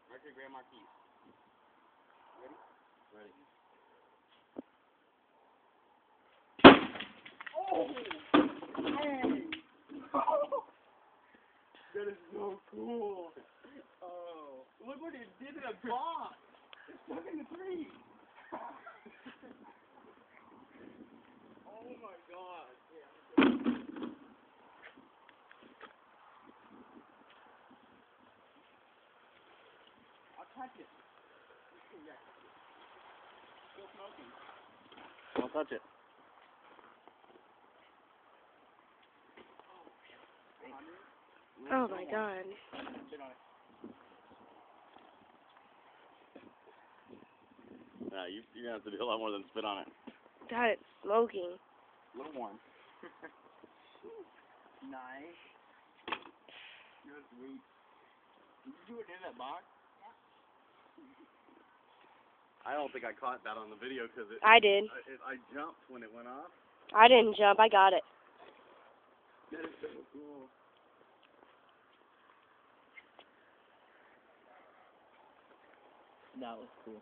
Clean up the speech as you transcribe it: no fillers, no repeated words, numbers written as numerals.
Mercury, Gran Marquis. Ready? Ready. Oh! Hey! That is so cool. Oh. Look what it did to the box. It's stuck in the tree. Oh my god. I'll touch it. Still smoking. Don't touch it. Oh my god. Sit on it. Nah, you're gonna have to do a lot more than spit on it. God, it's smoking. A little warm. Nice. You're sweet. Did you do it in that box? Yeah. I don't think I caught that on the video because I did. I jumped when it went off. I didn't jump. I got it. That is so cool. That was cool.